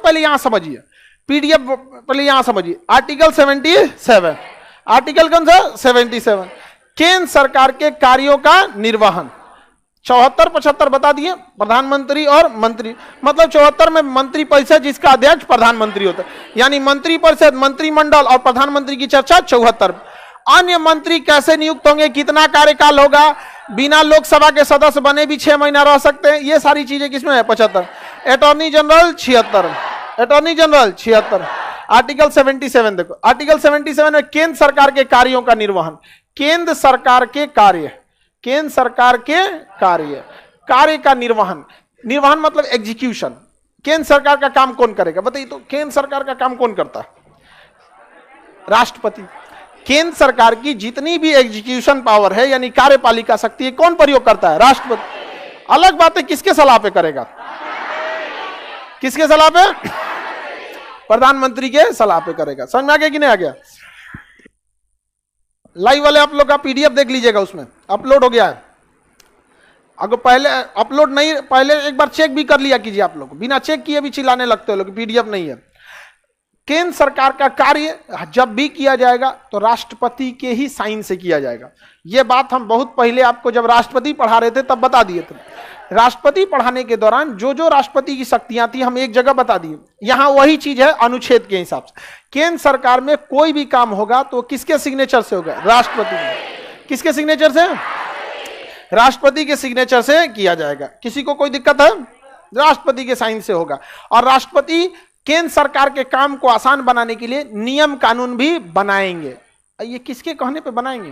पहले यहां समझिए, पीडीएफ पहले यहां समझिए। आर्टिकल 77, आर्टिकल कौन सा? 77, केंद्र सरकार के कार्यों का निर्वहन। 74 75 बता दिए, प्रधानमंत्री और मंत्री, मतलब 74 में मंत्री परिषद जिसका अध्यक्ष प्रधानमंत्री होता है, यानी मंत्री परिषद, मंत्रिमंडल और प्रधानमंत्री की चर्चा 74। अन्य मंत्री कैसे नियुक्त होंगे, कितना कार्यकाल होगा, बिना लोकसभा के सदस्य बने भी 6 महीना रह सकते हैं, ये सारी चीजें किसमें है? 75। Attorney general 76, attorney general 76। Article 77 देखो, आर्टिकल 77 में केंद्र सरकार के कार्यों का निर्वहन, केंद्र सरकार के कार्य, केंद्र सरकार के कार्य, कार्य का निर्वहन, निर्वहन मतलब एग्जीक्यूशन। केंद्र सरकार का काम कौन करेगा बताइए तो? केंद्र सरकार का काम कौन करता है? राष्ट्रपति। केंद्र सरकार की जितनी भी एग्जीक्यूशन पावर है यानी कार्यपालिका शक्ति है, कौन प्रयोग करता है? राष्ट्रपति। अलग बात है किसके सलाह पे करेगा? किसके सलाह पे? प्रधानमंत्री के सलाह पे करेगा। समझ में आ गया कि नहीं आ गया? लाइव वाले आप लोग का पीडीएफ देख लीजिएगा, उसमें अपलोड हो गया है। अगर पहले अपलोड नहीं, पहले एक बार चेक भी कर लिया कीजिए आप लोग, बिना चेक किए भी चिल्लाने लगते हो लोग पीडीएफ नहीं है। केंद्र सरकार का कार्य जब भी किया जाएगा तो राष्ट्रपति के ही साइन से किया जाएगा। यह बात हम बहुत पहले आपको जब राष्ट्रपति पढ़ा रहे थे तब बता दिए थे। राष्ट्रपति पढ़ाने के दौरान जो जो राष्ट्रपति की शक्तियां थी हम एक जगह बता दिए, यहां वही चीज है अनुच्छेद के हिसाब से। केंद्र सरकार में कोई भी काम होगा तो किसके सिग्नेचर से होगा? राष्ट्रपति के। किसके सिग्नेचर से? राष्ट्रपति के सिग्नेचर से किया जाएगा। किसी को कोई दिक्कत है? राष्ट्रपति के साइन से होगा। और राष्ट्रपति केंद्र सरकार के काम को आसान बनाने के लिए नियम कानून भी बनाएंगे। ये किसके कहने पे बनाएंगे?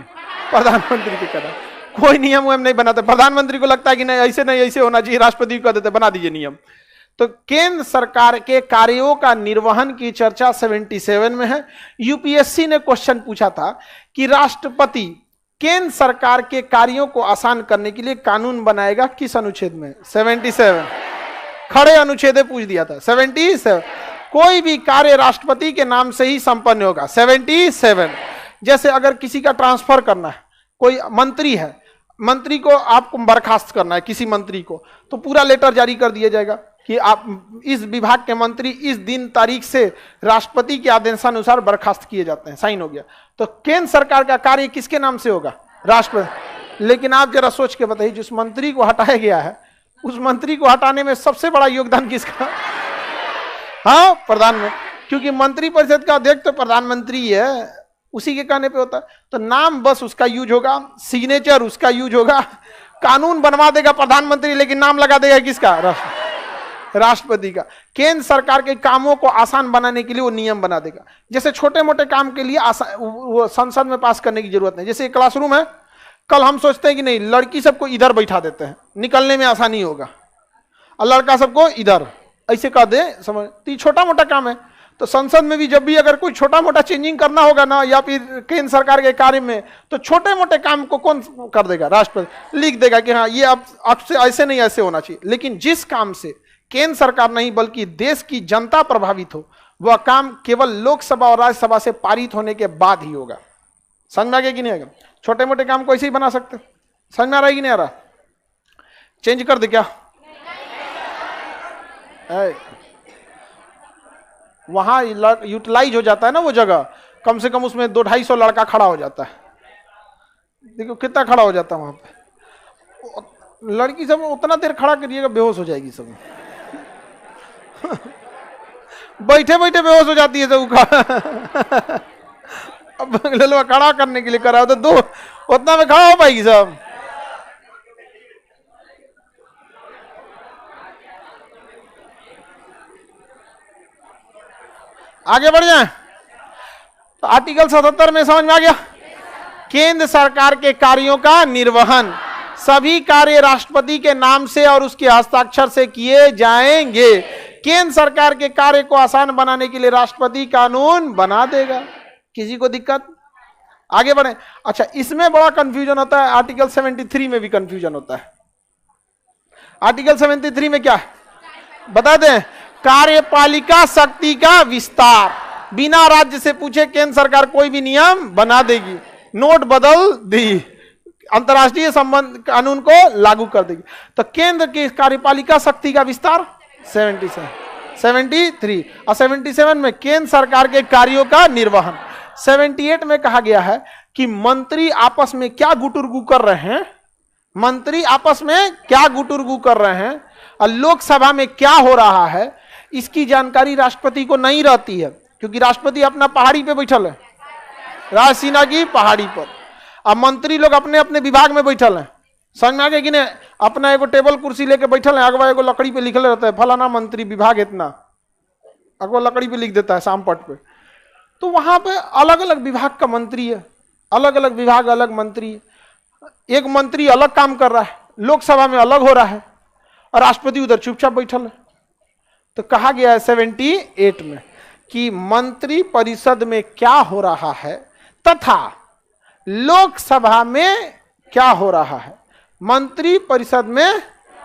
प्रधानमंत्री के कहने। कोई नियम वयम नहीं बनाते, प्रधानमंत्री को लगता है कि नहीं ऐसे नहीं ऐसे होना चाहिए, राष्ट्रपति को देते बना दीजिए नियम। तो केंद्र सरकार के कार्यों का निर्वहन की चर्चा 77 में है। यूपीएससी ने क्वेश्चन पूछा था कि राष्ट्रपति केंद्र सरकार के कार्यों को आसान करने के लिए कानून बनाएगा किस अनुच्छेद में? 77। खड़े अनुच्छेद पूछ दिया था 77। कोई भी कार्य राष्ट्रपति के नाम से ही संपन्न होगा 77। जैसे अगर किसी का ट्रांसफर करना है, कोई मंत्री है, मंत्री को आपको बर्खास्त करना है किसी मंत्री को, तो पूरा लेटर जारी कर दिया जाएगा कि आप इस विभाग के मंत्री इस दिन तारीख से राष्ट्रपति के आदेशानुसार बर्खास्त किए जाते हैं, साइन हो गया। तो केंद्र सरकार का कार्य किसके नाम से होगा? राष्ट्रपति। लेकिन आप जरा सोच के बताइए, जिस मंत्री को हटाया गया है उस मंत्री को हटाने में सबसे बड़ा योगदान किसका? हाँ, प्रधानमंत्री, क्योंकि मंत्री परिषद का अध्यक्ष तो प्रधानमंत्री है, उसी के कहने पे होता है। तो नाम बस उसका यूज होगा, सिग्नेचर उसका यूज होगा, कानून बनवा देगा प्रधानमंत्री लेकिन नाम लगा देगा किसका? राष्ट्रपति का। केंद्र सरकार के कामों को आसान बनाने के लिए वो नियम बना देगा। जैसे छोटे मोटे काम के लिए वो संसद में पास करने की जरूरत नहीं। जैसे क्लासरूम है, कल हम सोचते हैं कि नहीं लड़की सबको इधर बैठा देते हैं, निकलने में आसानी होगा, और लड़का सबको इधर ऐसे कर दे, समझ। तो छोटा मोटा काम है। तो संसद में भी जब भी अगर कोई छोटा मोटा चेंजिंग करना होगा ना, या फिर केंद्र सरकार के कार्य में, तो छोटे मोटे काम को कौन कर देगा? राष्ट्रपति लिख देगा कि हाँ ये आपसे ऐसे नहीं ऐसे होना चाहिए। लेकिन जिस काम से केंद्र सरकार नहीं बल्कि देश की जनता प्रभावित हो, वह काम केवल लोकसभा और राज्यसभा से पारित होने के बाद ही होगा। समझ में आ गया कि नहीं आएगा? छोटे मोटे काम को ऐसे ही बना सकते। समझ में आ रहा है कि नहीं आ रहा? चेंज कर दे क्या? वहां यूटिलाइज हो जाता है ना वो जगह, कम से कम उसमें 200-250 लड़का खड़ा हो जाता है। देखो कितना खड़ा हो जाता है वहां पे। लड़की सब उतना देर खड़ा करिएगा बेहोश हो जाएगी सब। बैठे बैठे बेहोश हो जाती है सब। अब खड़ा करने के लिए करा हो तो दो उतना में खड़ा हो पाएगी सब। आगे बढ़ जाए तो आर्टिकल 77 में समझ में आ गया? केंद्र सरकार के कार्यों का निर्वहन, सभी कार्य राष्ट्रपति के नाम से और उसके हस्ताक्षर से किए जाएंगे। केंद्र सरकार के कार्य को आसान बनाने के लिए राष्ट्रपति कानून बना देगा। किसी को दिक्कत? आगे बढ़े। अच्छा, इसमें बड़ा कंफ्यूजन होता है, आर्टिकल 73 में भी कंफ्यूजन होता है। आर्टिकल 73 में क्या है बता दें? कार्यपालिका शक्ति का विस्तार। बिना राज्य से पूछे केंद्र सरकार कोई भी नियम बना देगी, नोट बदल दी, अंतरराष्ट्रीय संबंध कानून को लागू कर देगी। तो केंद्र की कार्यपालिका शक्ति का विस्तार 77। 73 और 77 में केंद्र सरकार के कार्यों का निर्वहन। 78 में कहा गया है कि मंत्री आपस में क्या गुटुरगु कर रहे हैं, मंत्री आपस में क्या गुटुरगु कर रहे हैं और लोकसभा में क्या हो रहा है, इसकी जानकारी राष्ट्रपति को नहीं रहती है, क्योंकि राष्ट्रपति अपना पहाड़ी पे बैठल है, राजसीना की पहाड़ी पर, अब मंत्री लोग अपने अपने विभाग में बैठल हैं। समझ में आ गया कि नहीं? अपना एगो टेबल कुर्सी लेके बैठल है, अगवा एगो लकड़ी पे लिखल रहता है फलाना मंत्री विभाग इतना, अगवा लकड़ी पे लिख देता है शाम पट पे। तो वहां पे अलग अलग विभाग का मंत्री है, अलग अलग विभाग अलग मंत्री है, एक मंत्री अलग काम कर रहा है, लोकसभा में अलग हो रहा है और राष्ट्रपति उधर चुपचाप बैठल है। तो कहा गया है 78 में कि मंत्री परिषद में क्या हो रहा है तथा लोकसभा में क्या हो रहा है, मंत्री परिषद में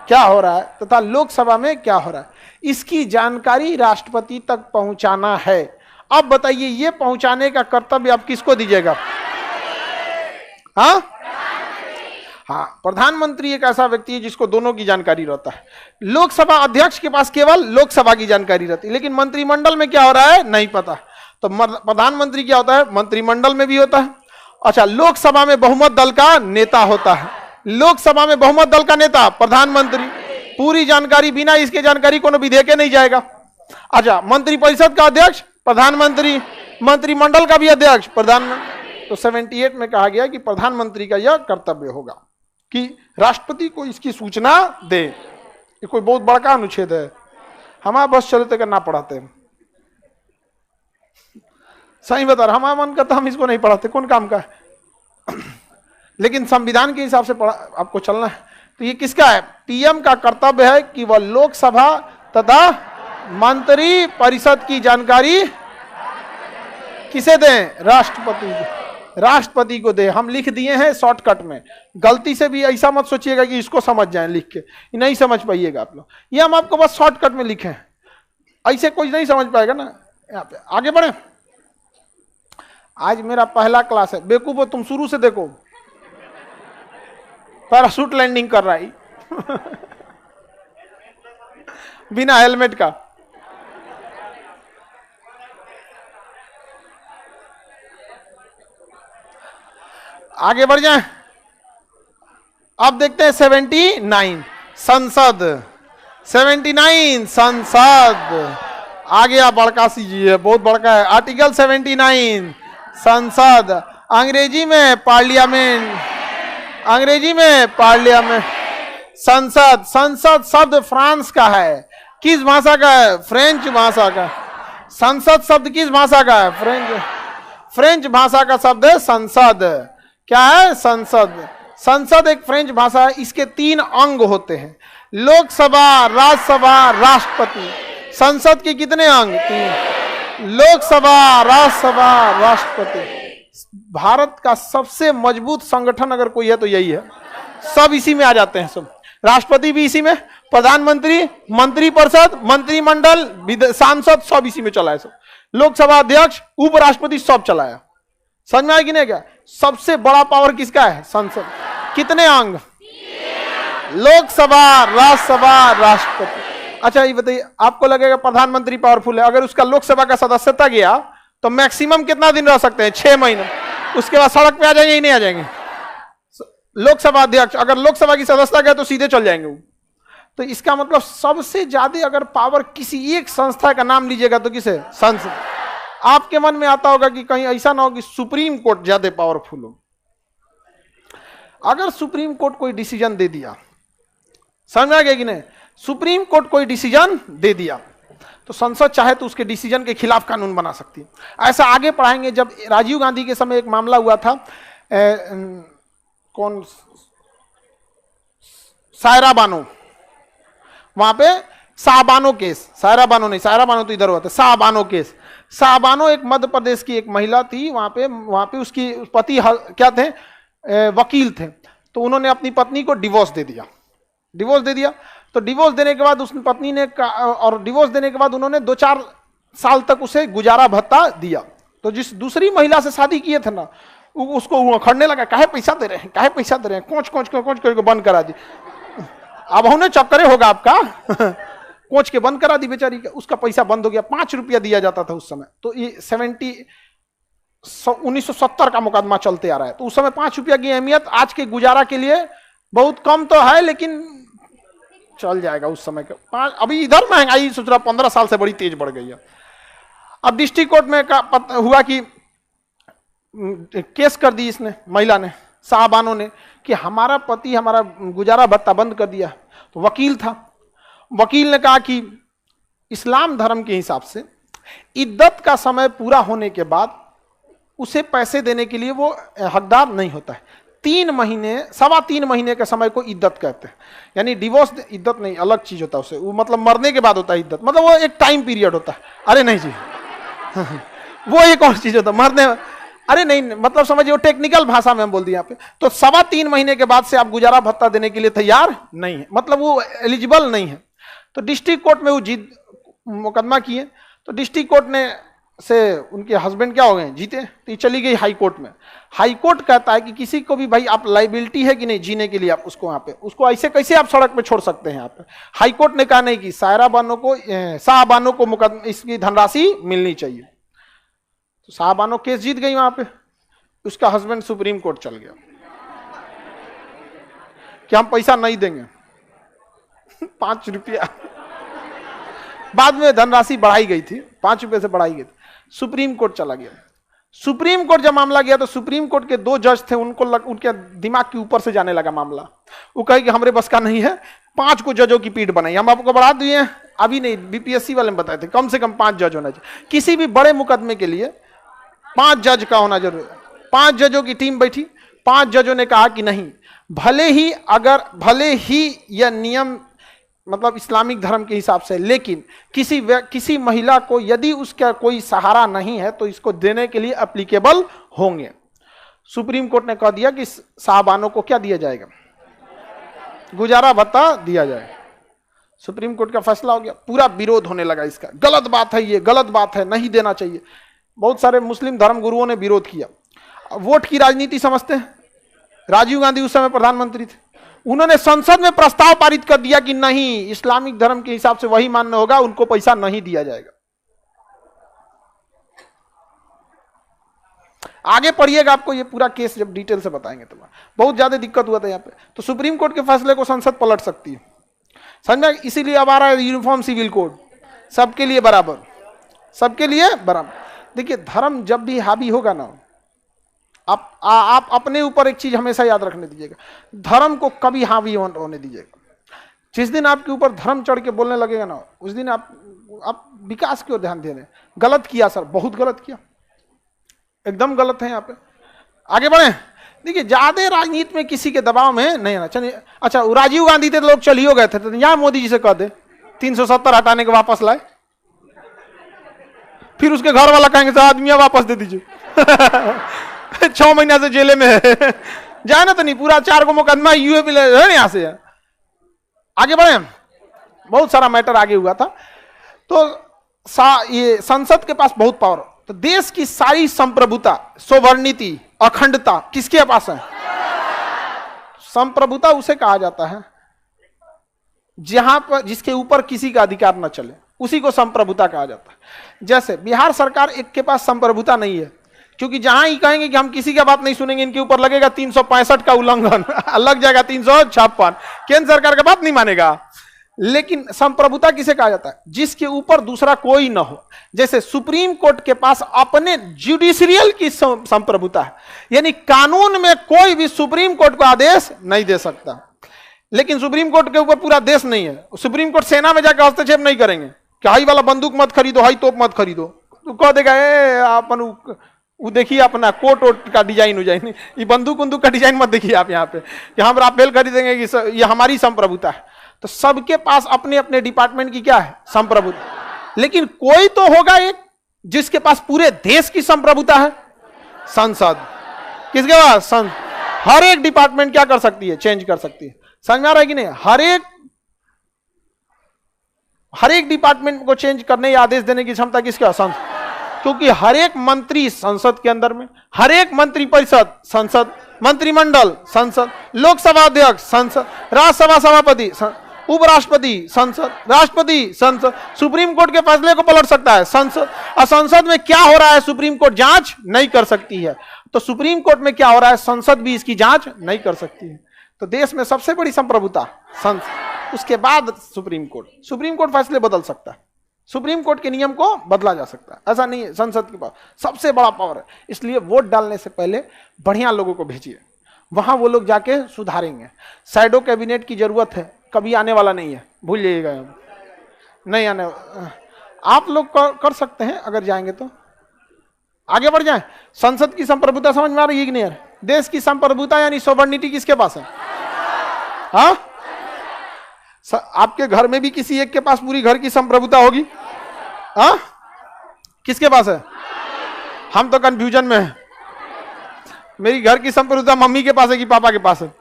क्या हो रहा है तथा लोकसभा में क्या हो रहा है, इसकी जानकारी राष्ट्रपति तक पहुंचाना है। अब बताइए ये पहुंचाने का कर्तव्य आप किसको दीजिएगा? हाँ, प्रधानमंत्री एक ऐसा व्यक्ति है जिसको दोनों की जानकारी रहता है। लोकसभा अध्यक्ष के पास केवल लोकसभा की जानकारी रहती है, लेकिन मंत्रिमंडल में क्या हो रहा है नहीं पता। तो प्रधानमंत्री क्या होता है? मंत्रिमंडल में भी होता है। अच्छा, लोकसभा में बहुमत दल का नेता होता है, लोकसभा में बहुमत दल का नेता प्रधानमंत्री, पूरी जानकारी बिना इसके जानकारी कोनो विधेयक नहीं जाएगा। अच्छा, मंत्रिपरिषद का अध्यक्ष प्रधानमंत्री, मंत्रिमंडल का भी अध्यक्ष प्रधानमंत्री। तो 78 में कहा गया कि प्रधानमंत्री का यह कर्तव्य होगा कि राष्ट्रपति को इसकी सूचना दे। ये कोई बहुत बड़ा अनुच्छेद है, हमारा बस चलते करना पढ़ाते, सही बता रहा, हमारा मन करता हम इसको नहीं पढ़ाते, कौन काम का है, लेकिन संविधान के हिसाब से आपको चलना है। तो ये किसका है? पीएम का कर्तव्य है कि वह लोकसभा तथा मंत्री परिषद की जानकारी किसे दें? राष्ट्रपति को दे। हम लिख दिए हैं शॉर्टकट में, गलती से भी ऐसा मत सोचिएगा कि इसको समझ जाएं लिख के, नहीं समझ पाइएगा आप लोग। ये हम आपको बस शॉर्टकट में लिखे हैं, ऐसे कोई नहीं समझ पाएगा ना। यहाँ पे आगे बढ़े। आज मेरा पहला क्लास है, बेवकूफो तुम शुरू से देखो, पैराशूट लैंडिंग कर रहा है बिना हेलमेट का। आगे बढ़ जाएं। अब देखते हैं 79 संसद, 79 संसद आ गया, बड़का सी जी है, बहुत बड़का है। आर्टिकल 79 संसद, अंग्रेजी में पार्लियामेंट, अंग्रेजी में पार्लियामेंट। संसद, संसद शब्द फ्रांस का है, किस भाषा का है? फ्रेंच भाषा का। संसद शब्द किस भाषा का है? फ्रेंच भाषा का शब्द है संसद। क्या है? संसद। संसद एक फ्रेंच भाषा है, इसके 3 अंग होते हैं, लोकसभा, राज्यसभा, राष्ट्रपति। संसद के कितने अंग? 3, लोकसभा, राज्यसभा, राष्ट्रपति। भारत का सबसे मजबूत संगठन अगर कोई है तो यही है, सब इसी में आ जाते हैं, सब। राष्ट्रपति भी इसी में, प्रधानमंत्री, मंत्रिपरिषद, मंत्रिमंडल, सांसद, सब इसी में चला है, सब। लोकसभा अध्यक्ष, उपराष्ट्रपति, सब चलाया। समझ में आया कि नहीं? क्या सबसे बड़ा पावर किसका है? संसद। कितने अंग? लोकसभा, राज्यसभा, राष्ट्रपति। अच्छा ये बताइए, आपको लगेगा प्रधानमंत्री पावरफुल है, अगर उसका लोकसभा का सदस्यता गया तो मैक्सिमम कितना दिन रह सकते हैं? 6 महीने, उसके बाद सड़क पे आ जाएंगे ही नहीं आ जाएंगे। लोकसभा अध्यक्ष अगर लोकसभा की सदस्यता गया तो सीधे चल जाएंगे वो। तो इसका मतलब सबसे ज्यादा अगर पावर किसी एक संस्था का नाम लीजिएगा तो किसे? संसद। आपके मन में आता होगा कि कहीं ऐसा ना हो कि सुप्रीम कोर्ट ज्यादा पावरफुल हो। अगर सुप्रीम कोर्ट कोई डिसीजन दे दिया, समझ आ गया कि नहीं? सुप्रीम कोर्ट कोई डिसीजन दे दिया तो संसद चाहे तो उसके डिसीजन के खिलाफ कानून बना सकती है। ऐसा आगे पढ़ाएंगे। जब राजीव गांधी के समय एक मामला हुआ था, कौन, सायरा बानो, वहां पे शाहबानो केस, सायरा बानो नहीं, सायरा बानो तो इधर हुआ था, शाहबानो केस। शाहबानो एक मध्य प्रदेश की एक महिला थी, वहां पे उसकी पति क्या थे? वकील थे। तो उन्होंने अपनी पत्नी को डिवोर्स दे दिया, डिवोर्स दे दिया। तो डिवोर्स देने के बाद उस पत्नी ने और डिवोर्स देने के बाद उन्होंने 2-4 साल तक उसे गुजारा भत्ता दिया। तो जिस दूसरी महिला से शादी किए थे ना, उसको उखड़ने लगा, काहे पैसा दे रहे हैं, काहे पैसा दे रहे हैं, कोच करके बंद करा दी। अब उन्हें चक्करे होगा आपका कोच के बंद करा दी बेचारी के, उसका पैसा बंद हो गया। 5 रुपया दिया जाता था उस समय, तो ये 1970 का मुकदमा चलते आ रहा है। तो उस समय 5 रुपया की अहमियत आज के गुजारा के लिए बहुत कम तो है, लेकिन चल जाएगा उस समय के। अभी इधर महंगाई सोच रहा 15 साल से बड़ी तेज बढ़ गई है। अब डिस्ट्रिक्ट कोर्ट में हुआ कि केस कर दी इसने, महिला ने, साहबानों ने, कि हमारा पति हमारा गुजारा भत्ता बंद कर दिया। तो वकील था, वकील ने कहा कि इस्लाम धर्म के हिसाब से इद्दत का समय पूरा होने के बाद उसे पैसे देने के लिए वो हकदार नहीं होता है। 3 महीने, 3.25 महीने के समय को इद्दत कहते हैं। यानी डिवोर्स इद्दत नहीं, अलग चीज होता है उसे, वो मतलब मरने के बाद होता है इद्दत, मतलब वो एक टाइम पीरियड होता है। अरे नहीं जी वो एक और चीज होता है मरने, अरे नहीं, मतलब समझिए, वो टेक्निकल भाषा में हम बोल दिए यहाँ पे। तो 3.25 महीने के बाद से आप गुजारा भत्ता देने के लिए तैयार नहीं है, मतलब वो एलिजिबल नहीं है। तो डिस्ट्रिक्ट कोर्ट में वो मुकदमा किए। तो डिस्ट्रिक्ट कोर्ट ने से उनके हस्बैंड क्या हो गए, जीते। तो ये चली गई हाई कोर्ट में। हाई कोर्ट कहता है कि किसी को भी भाई आप लाइबिलिटी है कि नहीं जीने के लिए, आप उसको वहां पे, उसको ऐसे कैसे आप सड़क पे छोड़ सकते हैं यहाँ पे। हाई कोर्ट ने कहा नहीं कि साहबानों को मुकदमा इसकी धनराशि मिलनी चाहिए। तो साहबानो केस जीत गई वहां पे। उसका हस्बैंड सुप्रीम कोर्ट चल गया कि हम पैसा नहीं देंगे 5 रुपया। बाद में धनराशि बढ़ाई गई थी, 5 रुपये से बढ़ाई गई थी। सुप्रीम कोर्ट चला गया। सुप्रीम कोर्ट जब मामला गया तो सुप्रीम कोर्ट के 2 जज थे, उनके दिमाग के ऊपर से जाने लगा मामला। वो कहे कि हमारे बस का नहीं है, 5 को जजों की पीठ बनाई, हम आपको बढ़ा दिए। अभी नहीं, बीपीएससी वाले में बताए थे कम से कम 5 जज होना चाहिए। किसी भी बड़े मुकदमे के लिए 5 जज का होना जरूरी है। 5 जजों की टीम बैठी। 5 जजों ने कहा कि नहीं, भले ही यह नियम मतलब इस्लामिक धर्म के हिसाब से, लेकिन किसी महिला को यदि उसका कोई सहारा नहीं है तो इसको देने के लिए एप्लीकेबल होंगे। सुप्रीम कोर्ट ने कह दिया कि साहबानों को क्या दिया जाएगा, गुजारा भत्ता दिया जाएगा। सुप्रीम कोर्ट का फैसला हो गया। पूरा विरोध होने लगा इसका, गलत बात है, ये गलत बात है, नहीं देना चाहिए। बहुत सारे मुस्लिम धर्म गुरुओं ने विरोध किया। वोट की राजनीति समझते हैं। राजीव गांधी उस समय प्रधानमंत्री थे, उन्होंने संसद में प्रस्ताव पारित कर दिया कि नहीं, इस्लामिक धर्म के हिसाब से वही मान्य होगा, उनको पैसा नहीं दिया जाएगा। आगे पढ़िएगा, आपको ये पूरा केस जब डिटेल से बताएंगे तो बहुत ज्यादा दिक्कत हुआ था यहाँ पे। तो सुप्रीम कोर्ट के फैसले को संसद पलट सकती है, समझा। इसीलिए अब आ रहा है यूनिफॉर्म सिविल कोड, सबके लिए बराबर, सबके लिए बराबर। देखिए, धर्म जब भी हावी होगा ना, आप अपने ऊपर एक चीज हमेशा याद रखने दीजिएगा, धर्म को कभी हावी होने दीजिएगा। जिस दिन आपके ऊपर धर्म चढ़ के बोलने लगेगा ना, उस दिन आप विकास की ओर ध्यान दे रहे हैं। गलत किया सर, बहुत गलत किया, एकदम गलत है। यहाँ पे आगे बढ़े। देखिए, ज्यादा राजनीति में किसी के दबाव में नहीं आना चाहिए। अच्छा, राजीव गांधी थे तो लोग चल ही गए थे, तो यहाँ मोदी जी से कह दे 370 हटाने के वापस लाए, फिर उसके घर वाला कहेंगे सर आदमिया वापस दे दीजिए 6 महीना से जेले में है जाए ना, तो नहीं, पूरा 4 को मुकदमा यूएपी है यहाँ से। आगे बढ़े, बहुत सारा मैटर आगे हुआ था। तो ये संसद के पास बहुत पावर, तो देश की सारी संप्रभुता, सोवरेनिटी, अखंडता किसके पास है? संप्रभुता उसे कहा जाता है जहां पर जिसके ऊपर किसी का अधिकार न चले, उसी को संप्रभुता कहा जाता है। जैसे बिहार सरकार एक के पास संप्रभुता नहीं है, क्योंकि जहां ही कहेंगे कि हम किसी का बात नहीं सुनेंगे, इनके ऊपर लगेगा 365 का उल्लंघन लग जाएगा 356, केंद्र सरकार का बात नहीं मानेगा। लेकिन संप्रभुता किसे कहा जाता है? जिसके ऊपर दूसरा कोई ना हो। जैसे सुप्रीम कोर्ट के पास अपने जुडिशियल की संप्रभुता है, यानी कानून में कोई भी सुप्रीम कोर्ट को आदेश नहीं दे सकता। लेकिन सुप्रीम कोर्ट के ऊपर पूरा देश नहीं है। सुप्रीम कोर्ट सेना में जाकर हस्तक्षेप नहीं करेंगे कि हाई वाला बंदूक मत खरीदो, हाई तोप मत खरीदो, तो कह देगा अपन वो देखिए अपना कोट वोट का डिजाइन हो जाए, ये बंदूक बंदूक का डिजाइन मत देखिए आप यहाँ पे कि हम राफेल खरीदेंगे कि ये हमारी संप्रभुता है। तो सबके पास अपने अपने डिपार्टमेंट की क्या है? संप्रभुता। लेकिन कोई तो होगा एक जिसके पास पूरे देश की संप्रभुता है, संसद। किसके पास? हर एक डिपार्टमेंट क्या कर सकती है? चेंज कर सकती है। समझ में आ रहा है कि नहीं? हर एक डिपार्टमेंट को चेंज करने या आदेश देने की क्षमता किसके पास? संसद। क्योंकि हर एक मंत्री संसद के अंदर में, हर एक मंत्री परिषद संसद, मंत्रिमंडल संसद, लोकसभा अध्यक्ष संसद, राज्यसभा सभापति, उपराष्ट्रपति संसद, राष्ट्रपति संसद, सुप्रीम कोर्ट के फैसले को पलट सकता है संसद। और संसद में क्या हो रहा है सुप्रीम कोर्ट जांच नहीं कर सकती है, तो सुप्रीम कोर्ट में क्या हो रहा है संसद भी इसकी जांच नहीं कर सकती है। तो देश में सबसे बड़ी संप्रभुता संसद, उसके बाद सुप्रीम कोर्ट। सुप्रीम कोर्ट फैसले बदल सकता है, सुप्रीम कोर्ट के नियम को बदला जा सकता है, ऐसा नहीं है। संसद के पास सबसे बड़ा पावर है, इसलिए वोट डालने से पहले बढ़िया लोगों को भेजिए, वहां वो लोग जाके सुधारेंगे। शैडो कैबिनेट की जरूरत है, कभी आने वाला नहीं है, भूल जाइएगा, नहीं आने। आप लोग कर सकते हैं अगर जाएंगे तो आगे बढ़ जाएं। संसद की संप्रभुता समझ में आ रही है कि नहीं? देश की संप्रभुता यानी सोवर्निटी किसके पास है? हाँ, आपके घर में भी किसी एक के पास पूरी घर की संप्रभुता होगी? हाँ, किसके पास है? हम तो कंफ्यूजन में हैं। मेरी घर की संप्रभुता मम्मी के पास है कि पापा के पास है?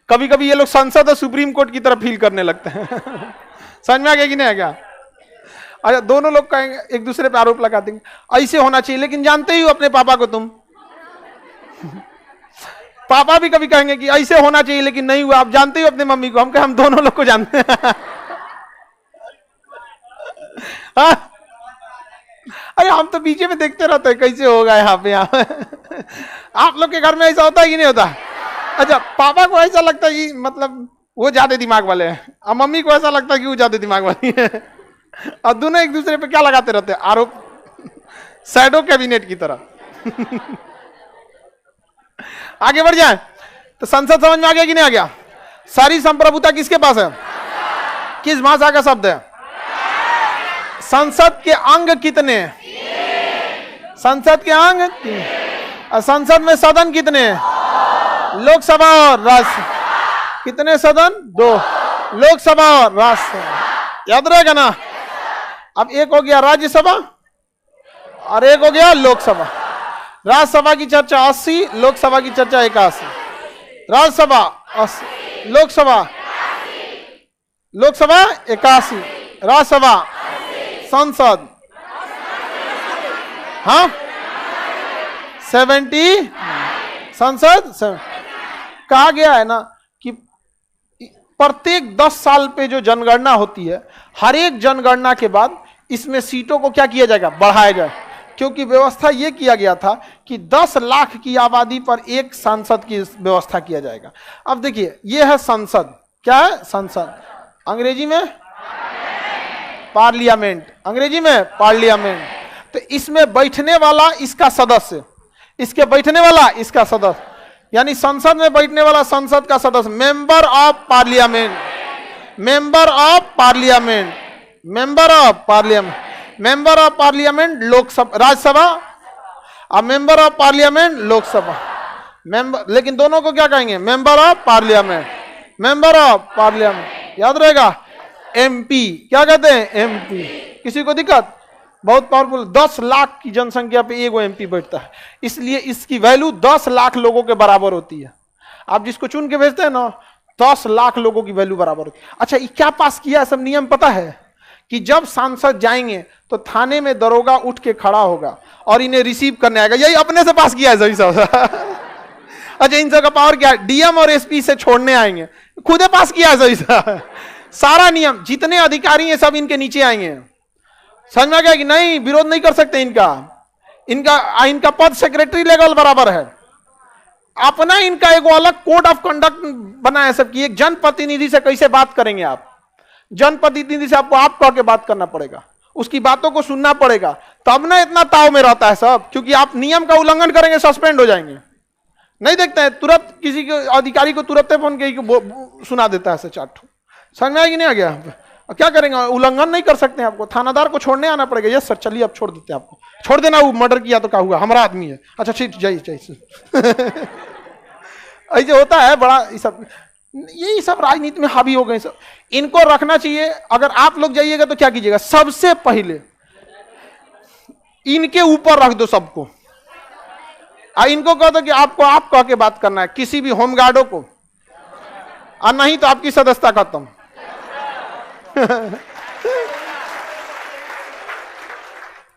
कभी कभी ये लोग संसद और सुप्रीम कोर्ट की तरफ फील करने लगते हैं। समझ में आ गया कि नहीं है क्या? अच्छा, दोनों लोग कहेंगे, एक दूसरे पे आरोप लगा देंगे ऐसे होना चाहिए, लेकिन जानते ही हो अपने पापा को तुम। पापा भी कभी कहेंगे कि ऐसे होना चाहिए लेकिन नहीं हुआ, आप जानते ही हो अपने मम्मी को। हम कहें हम दोनों लोग को जानते हैं। हाँ? अरे हम तो पीछे में देखते रहते हैं कैसे होगा यहाँ पे। आप लोग के घर में ऐसा होता है कि नहीं होता? अच्छा, पापा को ऐसा लगता है कि मतलब वो ज्यादा दिमाग वाले हैं, और मम्मी को ऐसा लगता है कि वो ज्यादा दिमाग वाली है, और दोनों एक दूसरे पे क्या लगाते रहते हैं? आरोप, शैडो कैबिनेट की तरह। आगे बढ़ जाए तो संसद समझ में आ गया कि नहीं आ गया? सारी संप्रभुता किसके पास है? किस भाषा का शब्द है? संसद के अंग कितने? संसद के अंग, और संसद में सदन कितने? लोकसभा और राज्य। कितने सदन? 2, लोकसभा और राज्यसभा, याद रहेगा ना। अब एक हो गया राज्यसभा और एक हो गया लोकसभा। राज्यसभा की चर्चा 80, लोकसभा की चर्चा 81। राज्यसभा 80, लोकसभा 81, राज्यसभा, संसद हाँ 70, संसद 7। कहा गया है ना कि प्रत्येक 10 साल पे जो जनगणना होती है, हर एक जनगणना के बाद इसमें सीटों को क्या किया जाएगा? बढ़ाया जाए, क्योंकि व्यवस्था यह किया गया था कि 10 लाख की आबादी पर एक सांसद की व्यवस्था किया जाएगा। अब देखिए, यह है संसद। क्या है? संसद, अंग्रेजी में पार्लियामेंट, अंग्रेजी में पार्लियामेंट। तो इसमें बैठने वाला इसका सदस्य, इसके बैठने वाला इसका सदस्य, यानी संसद में बैठने वाला संसद का सदस्य, member of parliament, member of parliament, member of parliament, member of parliament Lok Sabha, Rajya Sabha, और member of parliament Lok Sabha. Member, लेकिन दोनों को क्या कहेंगे? Member of parliament, member of parliament, याद रहेगा। एमपी क्या कहते हैं? एमपी। किसी को दिक्कत? बहुत पावरफुल। 10 लाख की जनसंख्या पे एगो एमपी बैठता है, इसलिए इसकी वैल्यू 10 लाख लोगों के बराबर होती है। आप जिसको चुन के भेजते हैं ना, 10 लाख लोगों की वैल्यू बराबर होती है। अच्छा, ये क्या पास किया? सब नियम पता है कि जब सांसद जाएंगे तो थाने में दरोगा उठ के खड़ा होगा और इन्हें रिसीव करने आएगा। यही अपने से पास किया है सही सब। अच्छा, इन सबका पावर क्या है? डीएम और एसपी से छोड़ने आएंगे, खुदे पास किया है सही सब। सारा नियम, जितने अधिकारी हैं सब इनके नीचे आएंगे। समझ में आ गया कि नहीं? विरोध नहीं कर सकते इनका। इनका पद सेक्रेटरी लेवल बराबर है। अपना इनका एक अलग कोड ऑफ कंडक्ट बना है सबकी। एक जनप्रतिनिधि से कैसे बात करेंगे आप? जनप्रतिनिधि से आपको आप कह के बात करना पड़ेगा, उसकी बातों को सुनना पड़ेगा, तब ना इतना ताव में रहता है सब। क्योंकि आप नियम का उल्लंघन करेंगे, सस्पेंड हो जाएंगे। नहीं देखते हैं, तुरंत किसी के अधिकारी को तुरंत फोन के सुना देता है ऐसे चाट। समझ में आ कि नहीं आ गया? क्या करेंगे? उल्लंघन नहीं कर सकते हैं, आपको थानादार को छोड़ने आना पड़ेगा। यस सर, चलिए अब छोड़ देते हैं आपको। छोड़ देना, वो मर्डर किया तो क्या हुआ? हमारा आदमी है। अच्छा ठीक, जाइए। ऐसे होता है बड़ा। यही सब राजनीति में हावी हो गए सब। इनको रखना चाहिए। अगर आप लोग जाइएगा तो क्या कीजिएगा? सबसे पहले इनके ऊपर रख दो सबको, इनको कह दो कि आपको आप कह के बात करना है, किसी भी होमगार्डों को, और नहीं तो आपकी सदस्यता खत्म।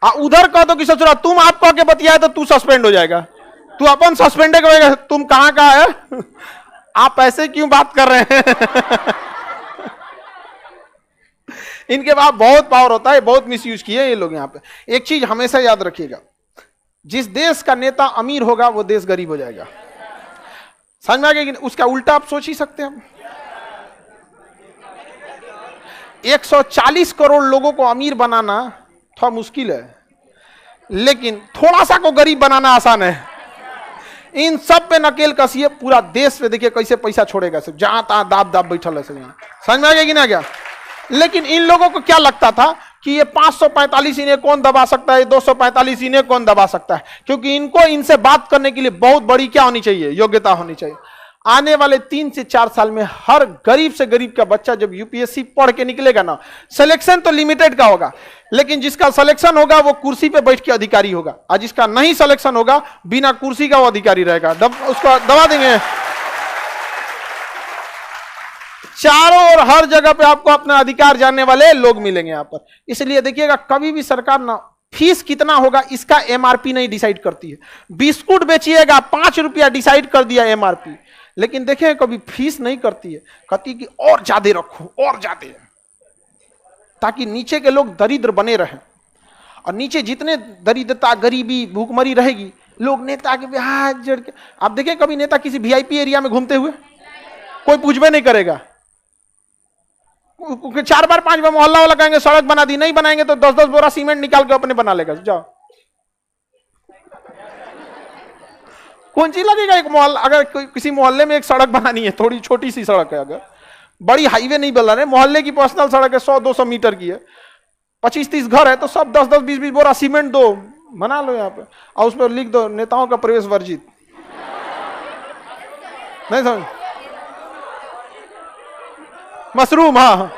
उधर कह दो कि ससुरा तुम आप कह के बतिया तो तू सस्पेंड हो जाएगा। तू अपन सस्पेंड करेगा, तुम कहां का है? आप ऐसे क्यों बात कर रहे हैं? इनके पास बहुत पावर होता है, बहुत मिसयूज किए ये लोग यहाँ पे। एक चीज हमेशा याद रखिएगा, जिस देश का नेता अमीर होगा वो देश गरीब हो जाएगा। समझ में आ गया कि उसका उल्टा आप सोच ही सकते हैं। 140 करोड़ लोगों को अमीर बनाना थोड़ा मुश्किल है, लेकिन थोड़ा सा को गरीब बनाना आसान है। इन सब पे नकेल कसिए, पूरा देश पे देखिए कैसे पैसा छोड़ेगा सब, जहां तहां दाब दाब बैठल है सब यहाँ। समझ में आ गया कि ना क्या? लेकिन इन लोगों को क्या लगता था कि ये 545 इन्हें कौन दबा सकता है, 245 इन्हें कौन दबा सकता है, क्योंकि इनको इनसे बात करने के लिए बहुत बड़ी क्या होनी चाहिए, योग्यता होनी चाहिए। आने वाले 3 से 4 साल में हर गरीब से गरीब का बच्चा जब यूपीएससी पढ़ के निकलेगा ना, सिलेक्शन तो लिमिटेड का होगा, लेकिन जिसका सिलेक्शन होगा वो कुर्सी पे बैठ के अधिकारी होगा, और जिसका नहीं सिलेक्शन होगा बिना कुर्सी का वो अधिकारी रहेगा। उसको दबा देंगे। चारों ओर हर जगह पे आपको अपना अधिकार जानने वाले लोग मिलेंगे यहां पर। इसलिए देखिएगा, कभी भी सरकार ना फीस कितना होगा इसका एमआरपी नहीं डिसाइड करती है। बिस्कुट बेचिएगा 5 रुपया डिसाइड कर दिया एमआरपी, लेकिन देखें कभी फीस नहीं करती है, कहती कि और ज्यादा रखो और ज्यादा, ताकि नीचे के लोग दरिद्र बने रहें। और नीचे जितने दरिद्रता, गरीबी, भूखमरी रहेगी, लोग नेता के हाथ जोड़ के, आप देखें कभी नेता किसी वीआईपी एरिया में घूमते हुए कोई पूछबे नहीं करेगा। 4 बार 5 बार मोहल्ला वाला कहेंगे सड़क बना दी, नहीं बनाएंगे तो 10-10 बोरा सीमेंट निकाल के अपने बना लेगा। जाओ, कौन सी लगेगा एक मोहल्ला, अगर किसी मोहल्ले में एक सड़क बनानी है, थोड़ी छोटी सी सड़क है, अगर बड़ी हाईवे नहीं बना रहे, मोहल्ले की पर्सनल सड़क है 100-200 मीटर की है, 25-30 घर है, तो सब 10-10 20-20 बोरा सीमेंट दो, बना लो यहाँ पे, और उस पर लिख दो नेताओं का प्रवेश वर्जित। नहीं समझ? मशरूम, हाँ,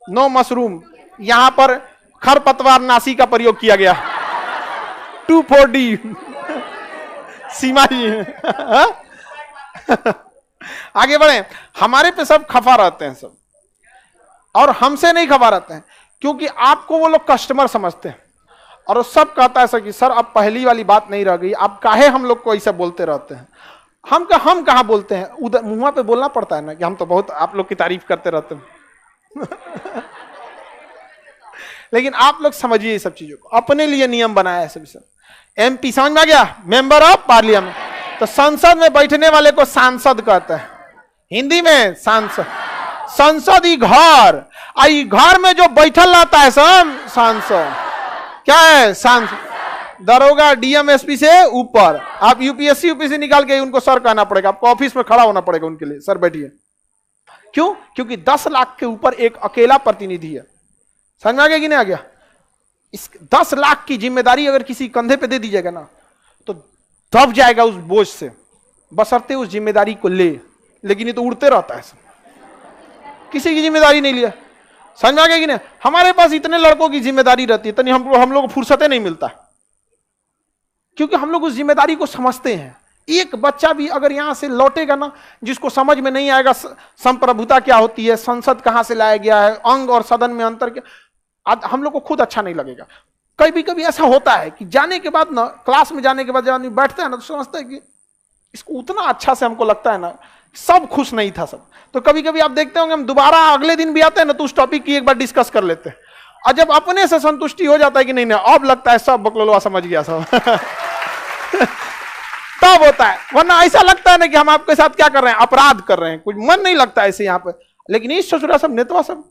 नो मशरूम। यहां पर खरपतवार नाशी का प्रयोग किया गया। 2,4-D सीमा जी। आगे बढ़े। हमारे पे सब खफा रहते हैं सब, और हमसे नहीं खफा रहते हैं, क्योंकि आपको वो लोग कस्टमर समझते हैं। और वो सब कहता है कि सर अब पहली वाली बात नहीं रह गई, आप काहे हम लोग को ऐसा बोलते रहते हैं। हम कहाँ बोलते हैं, उधर मुंह पे बोलना पड़ता है ना कि हम तो बहुत आप लोग की तारीफ करते रहते हैं। लेकिन आप लोग समझिए ये सब चीजों को, अपने लिए नियम बनाया है सब। एमपी समझ में आ गया, मेंबर ऑफ पार्लियामेंट। तो संसद में बैठने वाले को सांसद कहते हैं, हिंदी में सांसद। संसद ही घर, आई घर में जो बैठल रहता है सब सांसद, क्या है सांसद। दरोगा डीएम एसपी से ऊपर, आप यूपीएससी यूपीएससी निकाल के उनको सर कहना पड़ेगा, आपको ऑफिस में खड़ा होना पड़ेगा उनके लिए, सर बैठिए। क्यों? क्योंकि 10 लाख के ऊपर एक अकेला प्रतिनिधि है। समझ में आ गया कि नहीं आ गया? इस 10 लाख की जिम्मेदारी अगर किसी कंधे पे दे दीजिएगा ना, तो दब जाएगा उस बोझ से, बशर्ते उस जिम्मेदारी को ले। लेकिन ये तो उड़ते रहता है, किसी की जिम्मेदारी नहीं लिया। समझ में आ गया कि नहीं? हमारे पास इतने लड़कों की जिम्मेदारी रहती है, तो हम लोग को फुर्सतें नहीं मिलता, क्योंकि हम लोग उस जिम्मेदारी को समझते हैं। एक बच्चा भी अगर यहां से लौटेगा ना, जिसको समझ में नहीं आएगा संप्रभुता क्या होती है, संसद कहां से लाया गया है, अंग और सदन में अंतर क्या, हम लोग को खुद अच्छा नहीं लगेगा। कभी कभी ऐसा होता है कि जाने के बाद ना, क्लास में जाने के बाद जब बैठते हैं ना, तो समझते हैं कि इसको उतना अच्छा से हमको लगता है ना, सब खुश नहीं था सब। तो कभी कभी आप देखते होंगे हम दोबारा अगले दिन भी आते हैं ना, तो उस टॉपिक की एक बार डिस्कस कर लेते हैं, और जब अपने से संतुष्टि हो जाता है कि नहीं नहीं अब लगता है सब बकलोलवा समझ गया सब, तब होता है। वरना ऐसा लगता है ना कि हम आपके साथ क्या कर रहे हैं, अपराध कर रहे हैं, कुछ मन नहीं लगता ऐसे यहाँ पे। लेकिन इस ससुरा सब नेता सब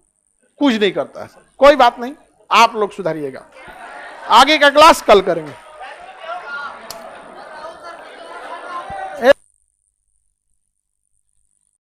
कुछ नहीं करता है। कोई बात नहीं, आप लोग सुधारिएगा। आगे का क्लास कल करेंगे।